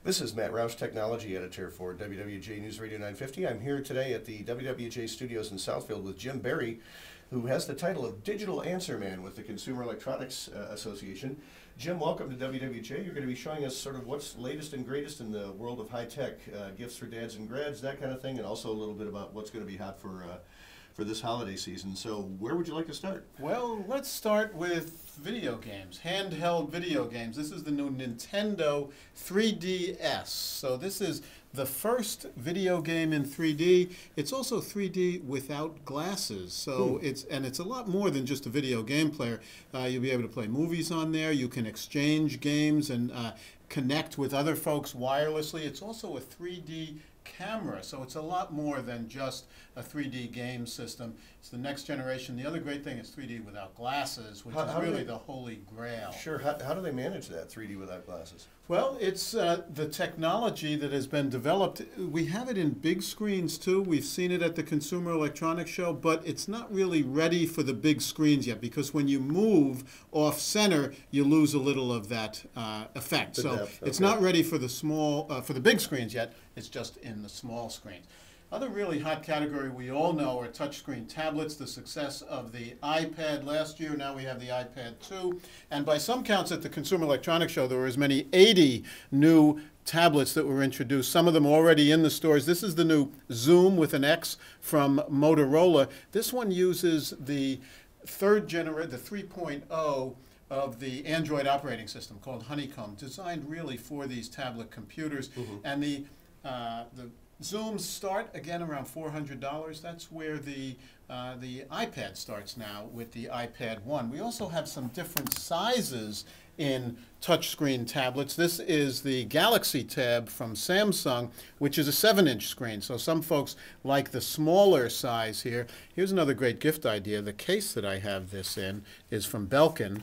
This is Matt Roush, Technology Editor for WWJ Newsradio 950. I'm here today at the WWJ studios in Southfield with Jim Berry, who has the title of Digital Answer Man with the Consumer Electronics Association. Jim, welcome to WWJ. You're going to be showing us sort of what's latest and greatest in the world of high-tech, gifts for dads and grads, that kind of thing, and also a little bit about what's going to be hot for this holiday season. So where would you like to start? Well, let's start with video games, handheld video games. This is the new Nintendo 3DS. So this is the first video game in 3D. It's also 3D without glasses. So it's a lot more than just a video game player. You'll be able to play movies on there. You can exchange games and connect with other folks wirelessly. It's also a 3D camera, so it's a lot more than just a 3D game system. It's the next generation. The other great thing is 3D without glasses, which is really the holy grail. Sure. How do they manage that, 3D without glasses? Well, it's the technology that has been developed. We have it in big screens too. We've seen it at the Consumer Electronics Show, but it's not really ready for the big screens yet, because when you move off center, you lose a little of that effect. So it's not ready for the for the big screens yet. It's just in the small screens. Other really hot category we all know are touchscreen tablets, the success of the iPad last year. Now we have the iPad 2. And by some counts at the Consumer Electronics Show, there were as many 80 new tablets that were introduced, some of them already in the stores. This is the new Zoom with an X from Motorola. This one uses the third generation, the 3.0 of the Android operating system called Honeycomb, designed really for these tablet computers. And the Zooms start again around $400. That's where the iPad starts now with the iPad 1. We also have some different sizes in touchscreen tablets. This is the Galaxy Tab from Samsung, which is a 7-inch screen. So some folks like the smaller size here. Here's another great gift idea. The case that I have this in is from Belkin,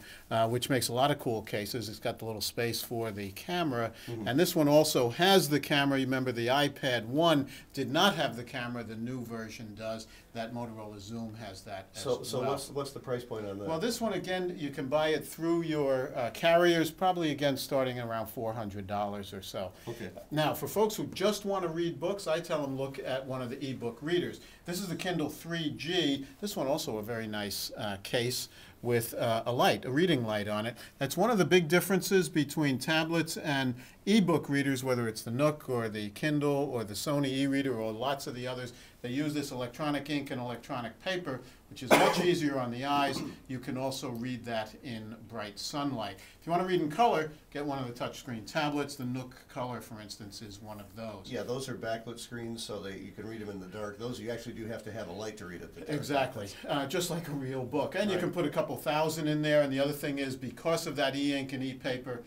which makes a lot of cool cases. It's got the little space for the camera. And this one also has the camera. You remember the iPad 1 did not have the camera. The new version does. That Motorola Zoom has that as well. So what's the price point on that? Well, this one, again, you can buy it through your carriers, probably, again, starting around $400 or so. Okay. Now, for folks who just want to read books, I tell them look at one of the e-book readers. This is the Kindle 3G. This one also a very nice case with a light, a reading light on it. That's one of the big differences between tablets and e-book readers, whether it's the Nook or the Kindle or the Sony e-reader or lots of the others. They use this electronic ink and electronic paper, which is much easier on the eyes. You can also read that in bright sunlight. If you want to read in color, get one of the touchscreen tablets. The Nook Color, for instance, is one of those. Yeah, those are backlit screens, so you can read them in the dark. Those you actually do have to have a light to read it. Exactly, just like a real book. And you can put a couple thousand in there. And the other thing is, because of that e-ink and e-paper,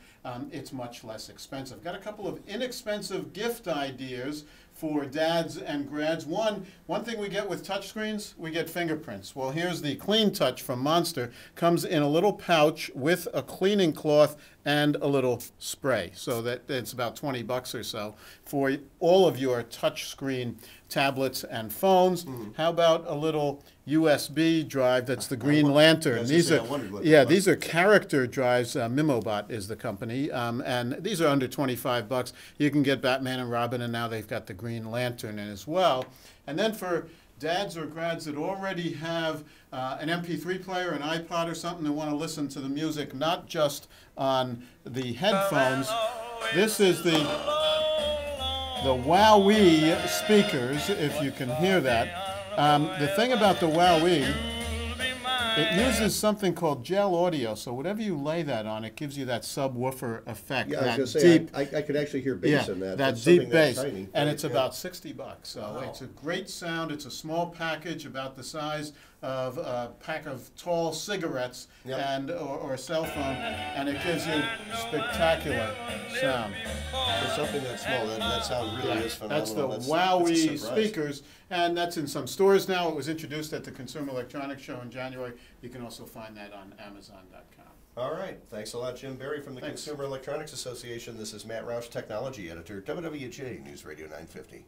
it's much less expensive. Got a couple of inexpensive gift ideas for dads and grads. One thing we get with touchscreens, we get fingerprints. Well, here's the Clean Touch from Monster. Comes in a little pouch with a cleaning cloth and a little spray. So it's about 20 bucks or so for all of your touchscreen tablets and phones. How about a little USB drive? That's the Green Lantern. These are character drives. Mimobot is the company, and these are under 25 bucks. You can get Batman and Robin, and now they've got the Green Lantern in as well. And then for dads or grads that already have an MP3 player, an iPod or something, that want to listen to the music not just on the headphones, this is the WowWee speakers, if you can hear that. The thing about the WowWee, it uses something called gel audio, so whatever you lay that on, it gives you that subwoofer effect. Yeah, I was going to say, I could actually hear bass in that. That deep bass, and it's about 60 bucks. So it's a great sound. It's a small package, about the size of a pack of tall cigarettes and or a cell phone, and it gives you spectacular sound. For something that small, that sound really is phenomenal. That's the WowWee speakers, and that's in some stores now. It was introduced at the Consumer Electronics Show in January. You can also find that on Amazon.com. All right. Thanks a lot, Jim Berry from the Consumer Electronics Association. This is Matt Roush, Technology Editor, WWJ Newsradio 950.